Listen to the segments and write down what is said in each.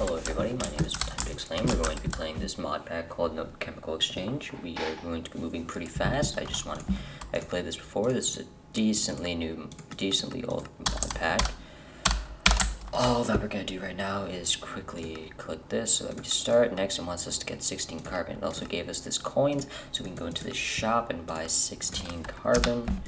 Hello everybody, my name is Time to Explain. We're going to be playing this mod pack called No Chemical Exchange. We are going to be moving pretty fast. I've played this before. This is a decently old mod pack. All that we're going to do right now is quickly click this so that we can start. Next, it wants us to get 16 carbon. It also gave us this coins, so we can go into this shop and buy 16 carbon.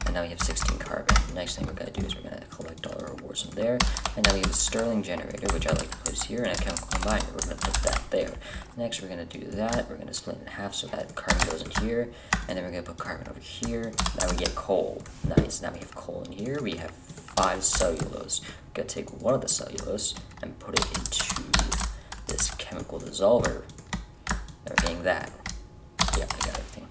And now we have 16 carbon. Next thing we're going to do is we're going to collect all our rewards from there. And now we have a sterling generator, which I like to place here, and a chemical combiner. We're going to put that there. Next, we're going to do that. We're going to split it in half so that carbon goes in here. And then we're going to put carbon over here. Now we get coal. Nice. Now we have coal in here. We have 5 cellulose. We're going to take one of the cellulose and put it into this chemical dissolver. There being that. Yeah, I got everything.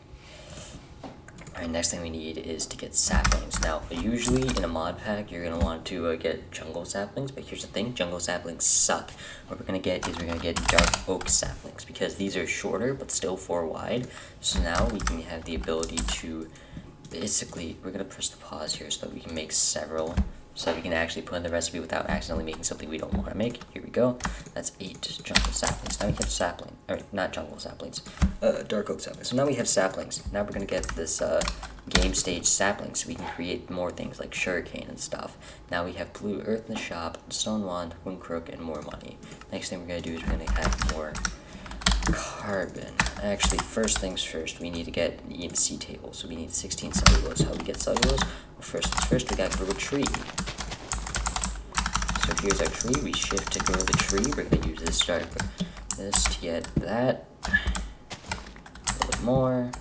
Alright, next thing we need is to get saplings. Now, usually in a mod pack, you're going to want to get jungle saplings, but here's the thing, jungle saplings suck. What we're going to get is we're going to get dark oak saplings, because these are shorter, but still 4 wide. So now we can have the ability to, basically, we're going to press the pause here so that we can make several, so that we can actually put in the recipe without accidentally making something we don't want to make. Here we go. That's 8 jungle saplings. Now we have sapling, or not jungle saplings, dark oak saplings. So now we have saplings. Now we're going to get this game stage saplings so we can create more things like sugarcane and stuff. Now we have blue earth in the shop, stone wand, wind crook, and more money. Next thing we're going to do is we're going to have more carbon. Actually, first things first, we need to get an EMC table. So we need 16 cellulose. How do we get cellulose? Well, first things first, we got to grow a tree. So here's our tree. We shift to grow the tree. We're going to use this to get that. A little bit more.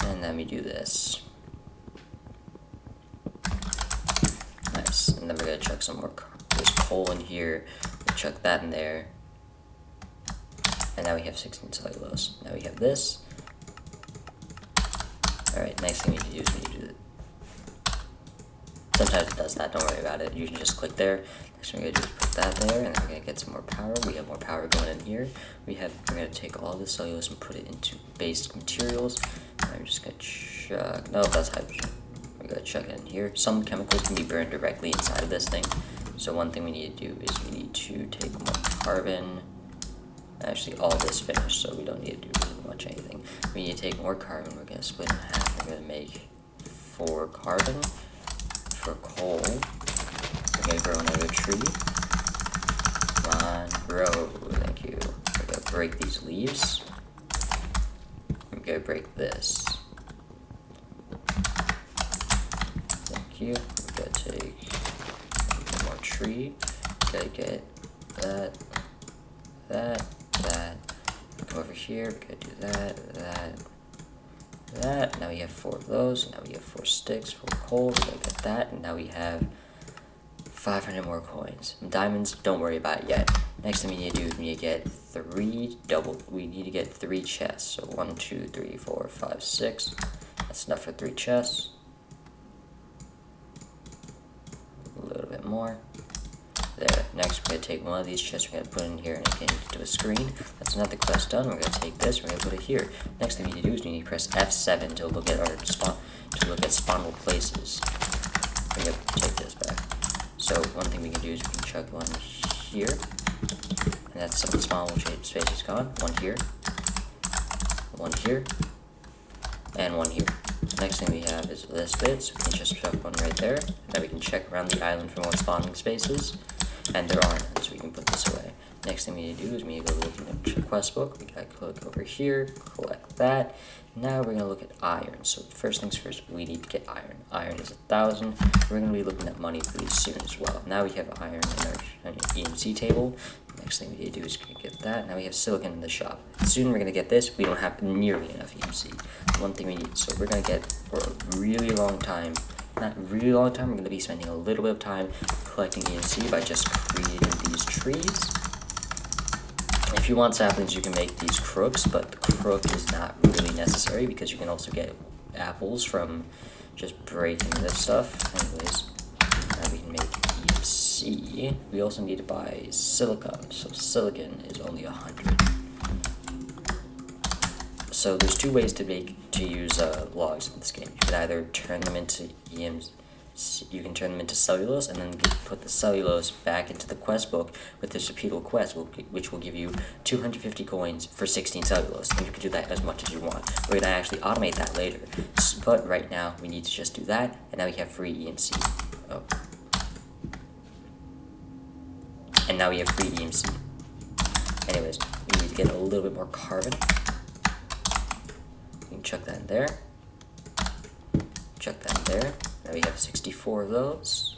And then we do this. Nice. And then we're going to chuck some more there's coal in here. We chuck that in there. And now we have 16 cellulose. Now we have this. Alright, next thing we need to do is we need to do it. Sometimes it does that, don't worry about it. You can just click there. Next thing we're going to do is put that there, and then we're going to get some more power. We have more power going in here. We're going to take all this cellulose and put it into basic materials. And I'm just going to chuck, no, that's hydrogen. We're going to chuck it in here. Some chemicals can be burned directly inside of this thing. So one thing we need to do is we need to take more carbon. Actually, all this finished, so we don't need to do really much anything. We need to take more carbon. We're going to split in half. We're going to make 4 carbon. For coal, we're going to grow another tree. Come on, grow. Thank you. We're going to break these leaves. We're going to break this. Thank you. We're going to take one more tree. We're going to get that. Come over here. We're going to do that. Now we have 4 of those. Now we have 4 sticks, 4 coal. We're gonna get that, and now we have 500 more coins. And diamonds, don't worry about it yet. Next thing we need to do is we need to get 3 chests. So 1, 2, 3, 4, 5, 6. That's enough for 3 chests. A little bit more. There. Next, we're going to take one of these chests, we're going to put it in here and get into a screen. That's another quest done. We're going to take this, we're going to put it here. Next thing we need to do is we need to press F7 to look at our spawnable places. We're going to take this back. So one thing we can do is we can chuck one here. And that's some spawnable spaces gone. One here. One here. And one here. Next thing we have is this bit, so we can just chuck one right there. And then we can check around the island for more spawning spaces. And there aren't, so we can put this away. Next thing we need to do is we need to go look in the quest book. We gotta click over here, collect that. Now we're gonna look at iron. So first things first, we need to get iron. Iron is 1,000. We're gonna be looking at money pretty soon as well. Now we have iron in our EMC table. Next thing we need to do is get that. Now we have silicon in the shop. Soon we're gonna get this. We don't have nearly enough EMC. One thing we need, so we're gonna get for a really long time. Not really long time, we're going to be spending a little bit of time collecting EMC by just creating these trees. If you want saplings, you can make these crooks, but the crook is not really necessary because you can also get apples from just breaking this stuff. Anyways, now we can make EMC. We also need to buy silicon, so silicon is only 100. So there's 2 ways to use logs in this game. You can either turn them into you can turn them into cellulose, and then put the cellulose back into the quest book with this repeatable quest, which will give you 250 coins for 16 cellulose, and you can do that as much as you want. We're going to actually automate that later, but right now we need to just do that, and now we have free EMC. Oh. And now we have free EMC. Anyways, we need to get a little bit more carbon. You can chuck that in there. Chuck that in there. Now we have 64 of those.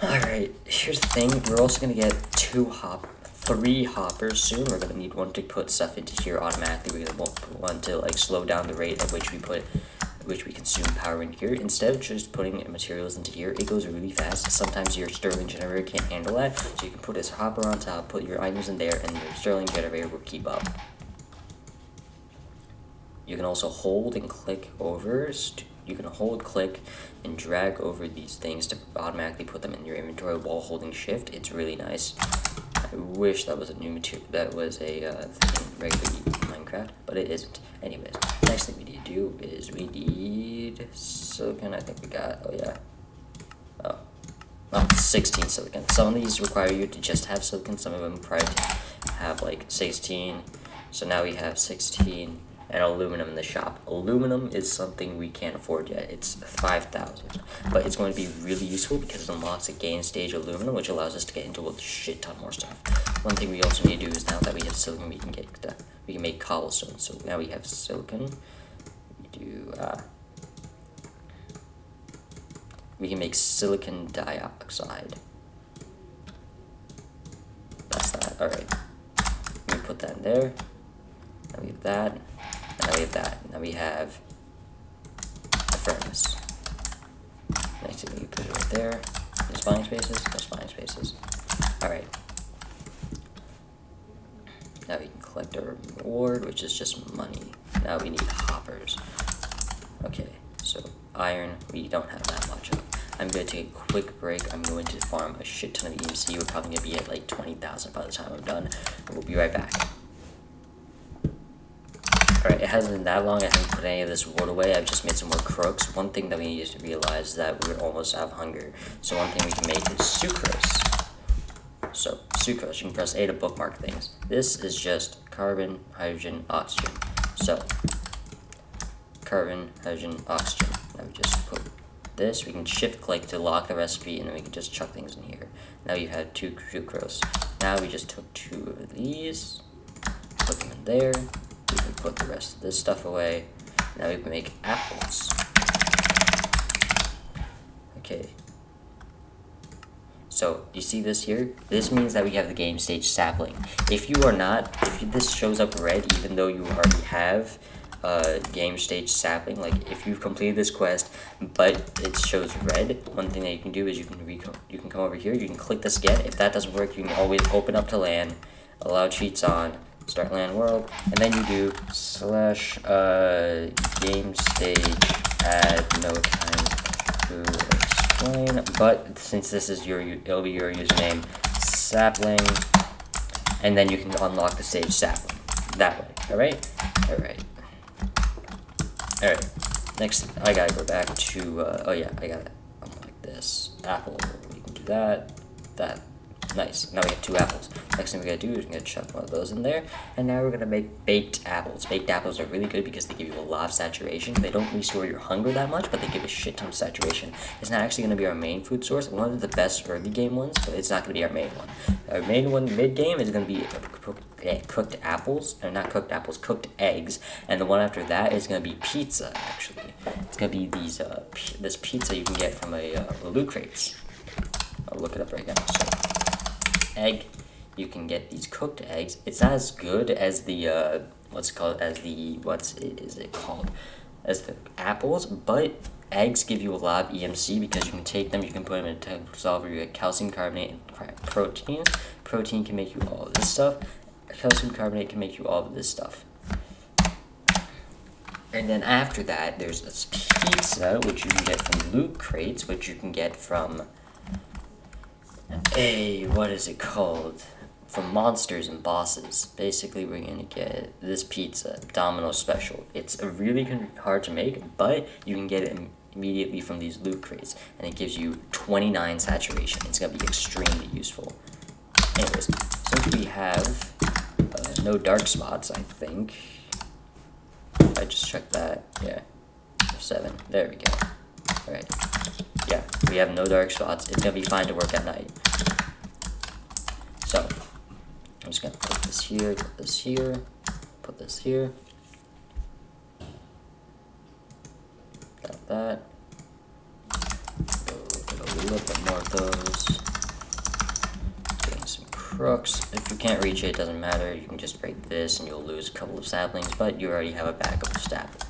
Alright, here's the thing. We're also going to get 3 hoppers soon. We're going to need one to put stuff into here automatically. We're going to want to like slow down the rate at which we consume power in here. Instead of just putting materials into here, it goes really fast. Sometimes your Stirling generator can't handle that, so you can put this hopper on top, put your items in there, and your Stirling generator will keep up. You can also hold and click over. You can hold, click, and drag over these things to automatically put them in your inventory while holding shift. It's really nice. I wish that was a new material. That was a thing in regular Minecraft, but it isn't. Anyways, next thing we need to do is we need silicon. I think we got. Oh yeah. Oh, 16 silicon. Some of these require you to just have silicon. Some of them require to have like 16. So now we have 16. And aluminum in the shop. Aluminum is something we can't afford yet. It's 5,000, but it's going to be really useful because it unlocks a game stage aluminum, which allows us to get into a shit ton more stuff. One thing we also need to do is now that we have silicon, we can make cobblestone. So now we have silicon. We can make silicon dioxide. That's that. All right. Let me put that in there. Now we have that. And now we have that. Now we have a furnace. Next thing we put it right there. No spawning spaces. No spawning spaces. Alright. Now we can collect our reward, which is just money. Now we need hoppers. Okay, so iron, we don't have that much of. I'm going to take a quick break. I'm going to farm a shit ton of EMC. We're probably going to be at like 20,000 by the time I'm done. And we'll be right back. Alright, it hasn't been that long. I haven't put any of this wood away. I've just made some more crooks. One thing that we need to realize is that we're almost out of hunger. So one thing we can make is sucrose. So, sucrose. You can press A to bookmark things. This is just carbon, hydrogen, oxygen. So, carbon, hydrogen, oxygen. Now we just put this. We can shift click to lock the recipe, and then we can just chuck things in here. Now you have 2 sucrose. Now we just took 2 of these, put them in there. We can put the rest of this stuff away. Now we can make apples. Okay. So, you see this here? This means that we have the game stage sapling. If this shows up red, even though you already have game stage sapling, like if you've completed this quest, but it shows red, one thing that you can do is you can come over here, you can click this again. If that doesn't work, you can always open up to LAN, allow cheats on, start LAN world, and then you do / game stage add no time to explain, but since this is it'll be your username, sapling, and then you can unlock the stage sapling that way. Alright. Next, I gotta go back to I gotta unlock this apple. We can do that. Nice. Now we have 2 apples. Next thing we gotta do is we're gonna chuck one of those in there, and now we're gonna make baked apples. Baked apples are really good because they give you a lot of saturation. They don't restore your hunger that much, but they give a shit ton of saturation. It's not actually gonna be our main food source. One of the best early game ones, but it's not gonna be our main one. Our main one mid game is gonna be cooked apples, or not cooked apples, cooked eggs, and the one after that is gonna be pizza. Actually, it's gonna be these this pizza you can get from a loot crates. I'll look it up right now. So, egg, you can get these cooked eggs. It's not as good as the as the apples, but eggs give you a lot of EMC because you can take them, you can put them in a temperature solver. You get calcium carbonate and protein. Protein can make you all of this stuff. Calcium carbonate can make you all of this stuff. And then after that, there's this pizza, which you can get from loot crates, which you can get from what is it called? From monsters and bosses. Basically, we're gonna get this pizza, Domino Special. It's really hard to make, but you can get it immediately from these loot crates, and it gives you 29 saturation. It's going to be extremely useful. Anyways, since we have no dark spots, I think. I just checked that. Yeah, 7. There we go. Alright. Yeah, we have no dark spots. It's going to be fine to work at night. So, I'm just going to put this here, put this here, put this here. Got that. Get a little bit more of those. Getting some crooks. If you can't reach it, it doesn't matter. You can just break this and you'll lose a couple of saplings, but you already have a backup of saplings.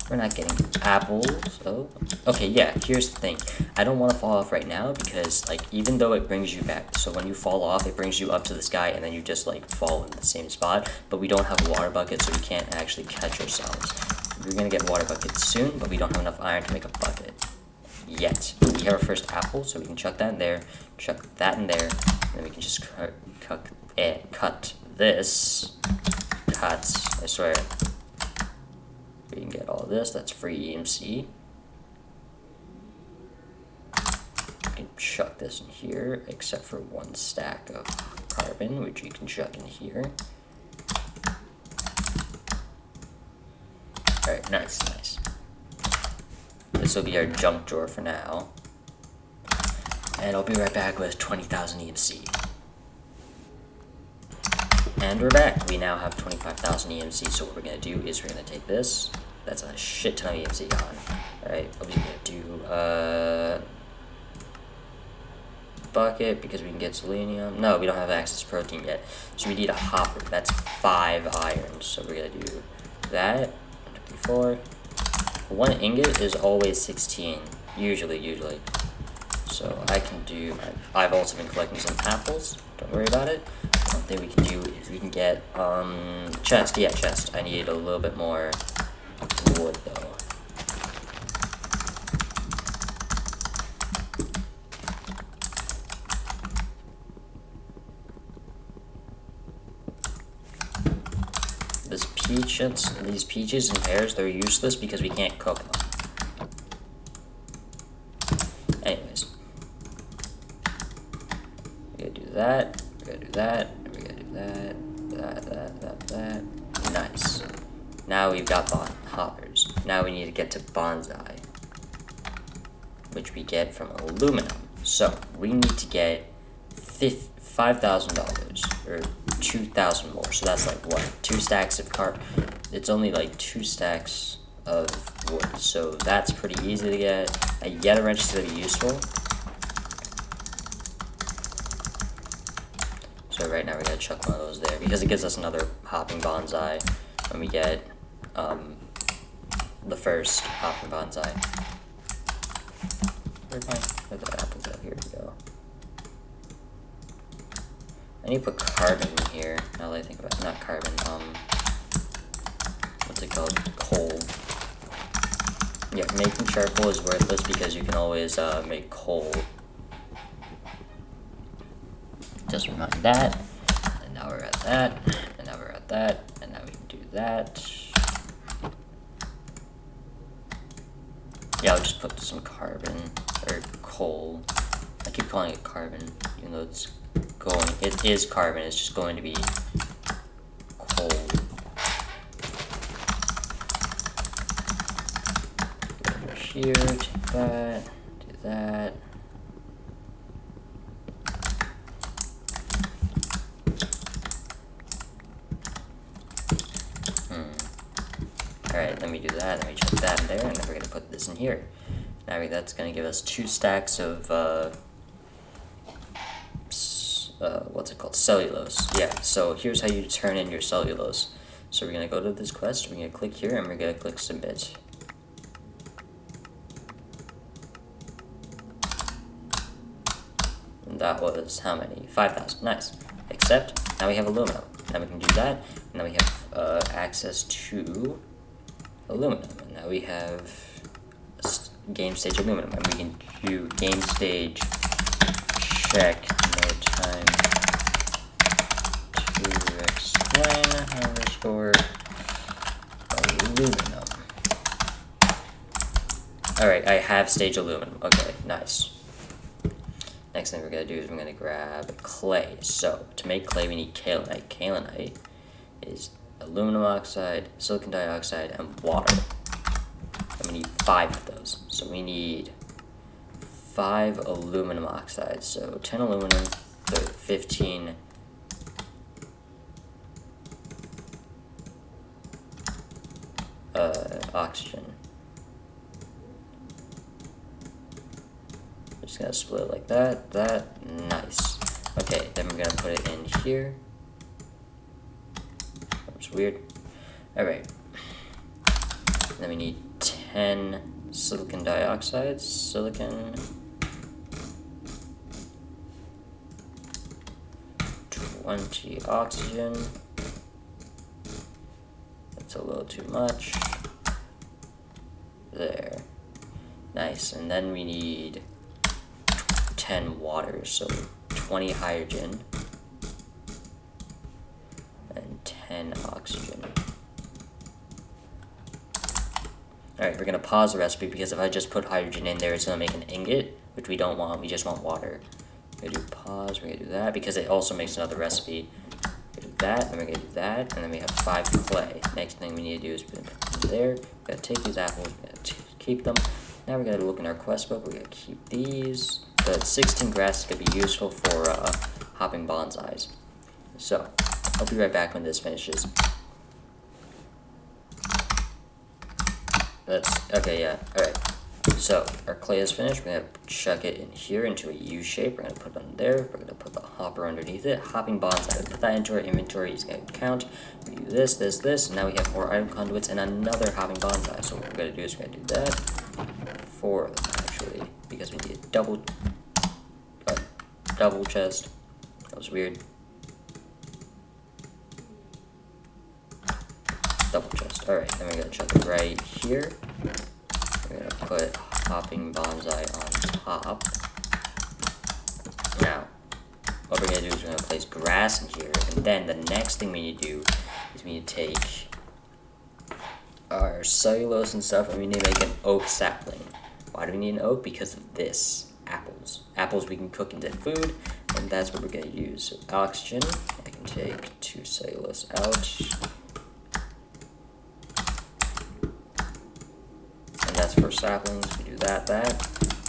We're not getting apples. Oh, okay, yeah, here's the thing. I don't want to fall off right now because, like, even though it brings you back, so when you fall off, it brings you up to the sky and then you just, like, fall in the same spot, but we don't have a water bucket, so we can't actually catch ourselves. We're going to get water buckets soon, but we don't have enough iron to make a bucket yet. We have our first apple, so we can chuck that in there, chuck that in there, and then we can just cut this. I swear. We can get all of this. That's free EMC. We can chuck this in here, except for 1 stack of carbon, which you can chuck in here. Alright, nice. This will be our junk drawer for now. And I'll be right back with 20,000 EMC. And we're back. We now have 25,000 EMC, so what we're going to do is we're going to take this. That's a shit ton of EMC gone. Alright, what we're going to do, bucket, because we can get selenium. No, we don't have access to protein yet. So we need a hopper. That's 5 iron. So we're going to do that. 4. 1 ingot is always 16. Usually. So I can do, I've also been collecting some apples. Don't worry about it. One thing we can do is we can get, chest. Yeah, chest. I need a little bit more wood, though. These peaches and pears, they're useless because we can't cook them. Anyways. We're gonna do that, we're gonna do that, we're gonna do that. Nice. Now we've got hoppers. Now we need to get to bonsai, which we get from aluminum. So we need to get $5,000 or 2,000 more. So that's like what? 2 stacks of It's only like 2 stacks of wood. So that's pretty easy to get. A Yeta wrench is gonna be useful. So right now we're gonna chuck one of those there because it gives us another hopping bonsai when we get the first hopping bonsai. Where'd the apples go? Here we go. I need to put carbon in here, now that I think about it. Not carbon, what's it called? Coal. Yeah, making charcoal is worthless because you can always make coal. Just remind that. And now we're at that. And now we're at that. And now we can do that. Yeah, I'll just put some carbon or coal. I keep calling it carbon, even though it is carbon, it's just going to be coal. Go over here, take that, do that. Alright, let me do that, let me check that in there, and then we're going to put this in here. Now that's going to give us 2 stacks of, what's it called? Cellulose. Yeah, so here's how you turn in your cellulose. So we're going to go to this quest, we're going to click here, and we're going to click submit. And that was how many? 5,000. Nice. Except, now we have aluminum. Now we can do that, and now we have access to aluminum. And now we have game stage aluminum, and we can do game stage check no time to explain how to store aluminum. Alright, I have stage aluminum. Okay, nice. Next thing we're going to do is we're going to grab clay. So, to make clay, we need kaolinite. Kaolinite is aluminum oxide, silicon dioxide, and water. And we need 5 of those. So we need 5 aluminum oxides. So 10 aluminum, 15 oxygen. Just gonna split it like that, nice. Okay, then we're gonna put it in here. That's weird. Alright. Then we need 10 silicon dioxide, silicon, 20 oxygen. That's a little too much. There. Nice. And then we need 10 water, so 20 hydrogen and 10 oxygen. Alright, we're going to pause the recipe because if I just put hydrogen in there, it's going to make an ingot, which we don't want. We just want water. We're going to do pause, we're going to do that because it also makes another recipe. We're going to do that, and we're going to do that, and then we have 5 clay. Next thing we need to do is put them there. We're going to take these apples, we're going to keep them. Now we're going to look in our quest book, we're going to keep these. The 16 grass is going to be useful for hopping bonsais. So, I'll be right back when this finishes. Okay, yeah, alright. So, our clay is finished. We're going to chuck it in here into a U shape. We're going to put it on there. We're going to put the hopper underneath it. Hopping bonsai. Put that into our inventory. It's going to count. We do this, this, this. And now we have more item conduits and another hopping bonsai. So, what we're going to do is we're going to do that. 4 of them, actually. Because we need a double chest. That was weird. Double chest. Alright, then we're going to chuck it right here. We're going to put hopping bonsai on top. Now, what we're going to do is we're going to place grass in here. And then the next thing we need to do is we need to take our cellulose and stuff and we need to make an oak sapling. Why do we need an oak? Because of this. Apples. Apples we can cook into food, and that's what we're going to use. So oxygen, I can take 2 cellulose out. And that's for saplings, we do that,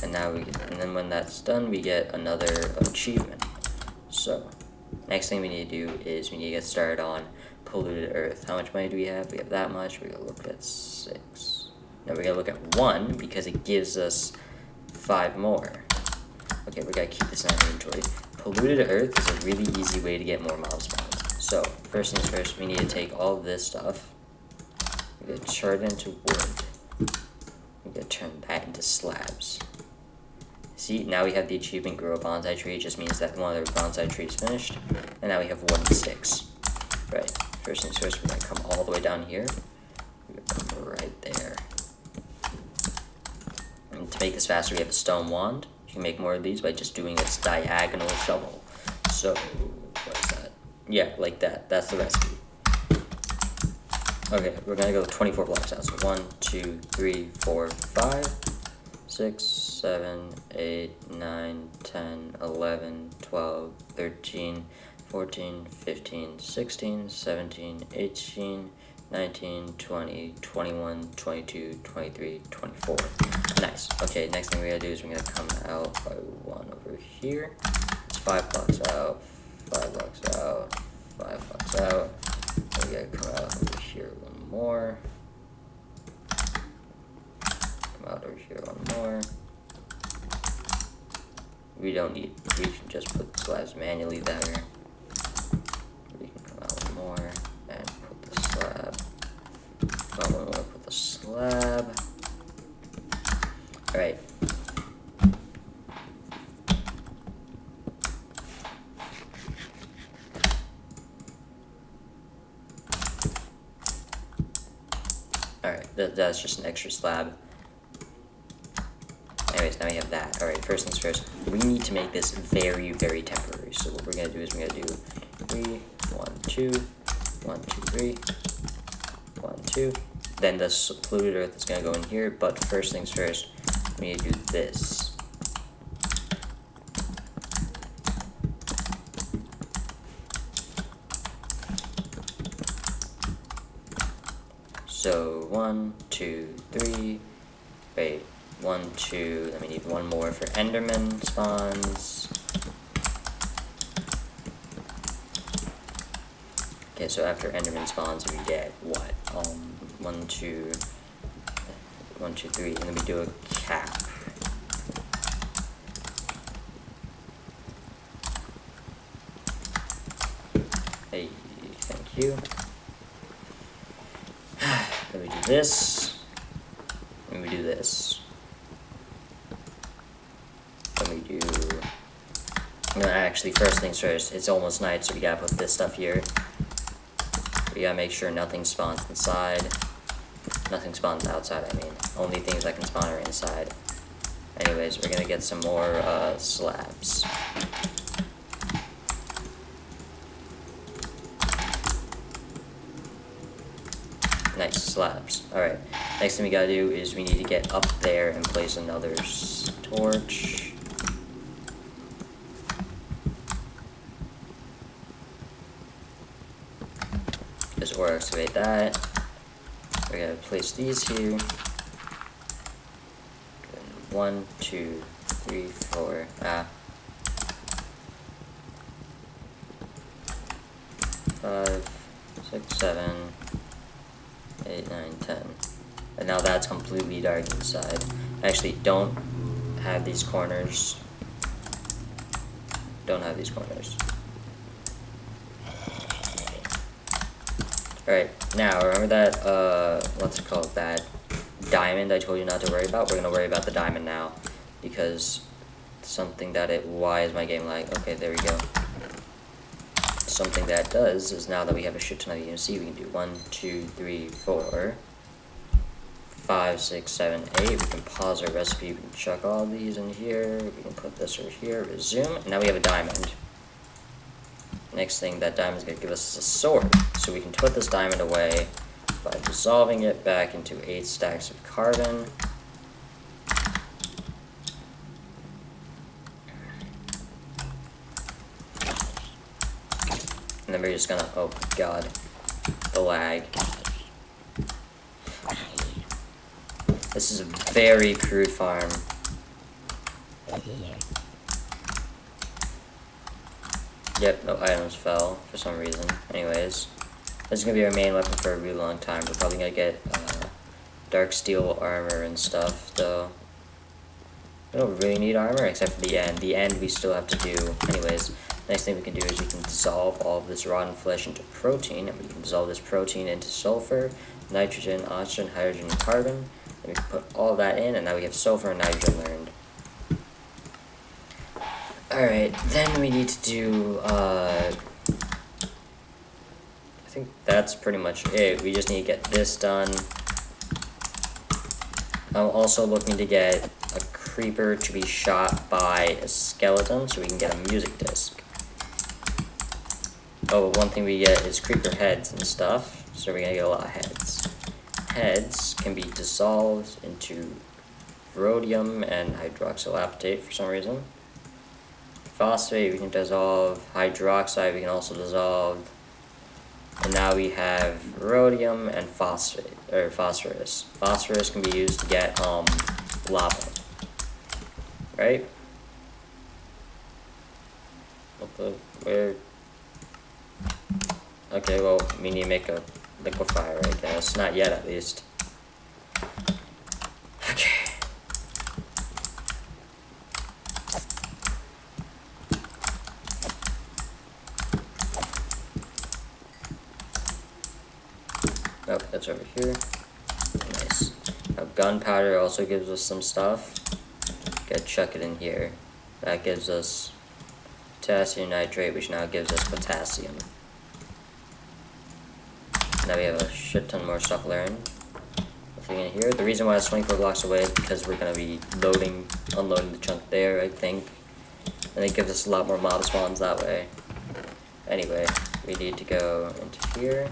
and now and then when that's done, we get another achievement. So, next thing we need to do is we need to get started on polluted earth. How much money do we have? We have that much, we're going to look at 6. Now we're going to look at 1, because it gives us 5 more. Okay, we gotta keep this in our inventory. Polluted earth is a really easy way to get more mob spawns. So, first things first, we need to take all of this stuff. We're gonna turn it into wood. We're gonna turn that into slabs. See, now we have the achievement grow a bonsai tree. It just means that one of the bonsai trees finished. And now we have wooden sticks. Right, first things first, we're gonna come all the way down here. We're gonna come right there. And to make this faster, we have a stone wand. You can make more of these by just doing this diagonal shovel. So, what is that? Yeah, like that. That's the recipe. Okay, we're gonna go 24 blocks out. So 1, 2, 3, 4, 5, 6, 7, 8, 9, 10, 11, 12, 13, 14, 15, 16, 17, 18, 19, 20, 21, 22, 23, 24. Nice. Okay, next thing we're going to do is we're going to come out by 1 over here. It's 5 blocks out, 5 blocks out, 5 blocks out. We're going to come out over here 1 more. Come out over here 1 more. We don't need, we can just put slabs manually there. We can come out 1 more and put the slab. Come on, we'll put the slab. Alright. Alright, that's just an extra slab. Anyways, now we have that. Alright, first things first, we need to make this very, very temporary. So what we're going to do is we're going to do 3, 1, 2, 1, 2, 3, 1, 2. Then the polluted earth is going to go in here, but first things first, we need to do this. So 1, 2, 3. Wait, 1, 2. Then we need one more for Enderman spawns. Okay, so after Enderman spawns, we get what? 1, 2, 1, 2, 3, and then we do a cap. Hey, thank you. Then we do this, and we do this. Then we do. Actually, first things first. It's almost night, so we gotta put this stuff here. We gotta make sure nothing spawns inside. Nothing spawns outside, I mean. Only things that can spawn are inside. Anyways, we're gonna get some more slabs. Nice, slabs. Alright, next thing we gotta do is we need to get up there and place another torch. Just or excavate that. We're gonna place these here. 1, 2, 3, 4. 5, 6, 7, 8, 9, 10. And now that's completely dark inside. Actually, don't have these corners. Don't have these corners. Alright, now remember that, what's it called, that diamond I told you not to worry about? We're gonna worry about the diamond now, because something that why is my game like, okay, there we go. Something that does is now that we have a shit ton of EMC, we can do 1, 2, 3, 4, 5, 6, 7, 8. We can pause our recipe, we can chuck all these in here, we can put this over here, resume, and now we have a diamond. Next thing that diamond's gonna give us is a sword. So we can put this diamond away by dissolving it back into 8 stacks of carbon. And then we're just gonna, oh god, the lag. This is a very crude farm. Yep, no items fell for some reason. Anyways, this is gonna be our main weapon for a really long time. We're probably gonna get dark steel armor and stuff, though. We don't really need armor except for the end. The end we still have to do. Anyways, next thing we can do is we can dissolve all of this rotten flesh into protein, and we can dissolve this protein into sulfur, nitrogen, oxygen, hydrogen, and carbon. And we can put all that in, and now we have sulfur and nitrogen learned. Alright, then we need to do, I think that's pretty much it. We just need to get this done. I'm also looking to get a creeper to be shot by a skeleton so we can get a music disc. Oh, one thing we get is creeper heads and stuff, so we're gonna get a lot of heads. Heads can be dissolved into rhodium and hydroxylapatate for some reason. Phosphate we can dissolve, hydroxide we can also dissolve, and now we have rhodium and phosphate, or phosphorus. Phosphorus can be used to get lava, right? What the, where? Okay, well, we need to make a liquefier, I guess. Not yet, at least. Okay. Oh, that's over here. Nice. Now, gunpowder also gives us some stuff. Gotta chuck it in here. That gives us potassium nitrate, which now gives us potassium. Now we have a shit ton more stuff learned. Nothing in here. The reason why it's 24 blocks away is because we're gonna be unloading the chunk there, I think. And it gives us a lot more mob spawns that way. Anyway, we need to go into here.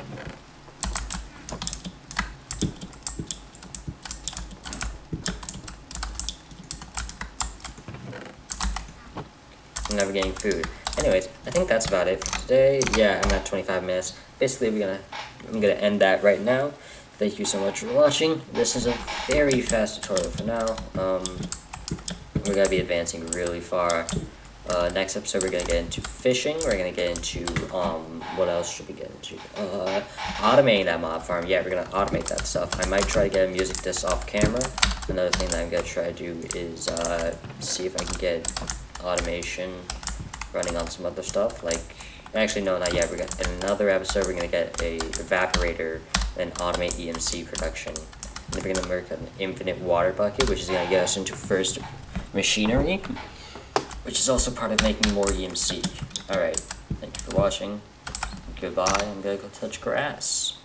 never getting food. Anyways, I think that's about it for today. Yeah, I'm at 25 minutes. Basically, I'm gonna end that right now. Thank you so much for watching. This is a very fast tutorial for now. We're gonna be advancing really far. Next episode, we're gonna get into fishing. We're gonna get into what else should we get into? Automating that mob farm. Yeah, we're gonna automate that stuff. I might try to get a music disc off camera. Another thing that I'm gonna try to do is see if I can get automation running on some other stuff. Like, actually, no, not yet. In another episode, we're gonna get a evaporator and automate EMC production. And then we're gonna make an infinite water bucket, which is gonna get us into first machinery, which is also part of making more EMC. Alright, thank you for watching. Goodbye, I'm gonna go touch grass.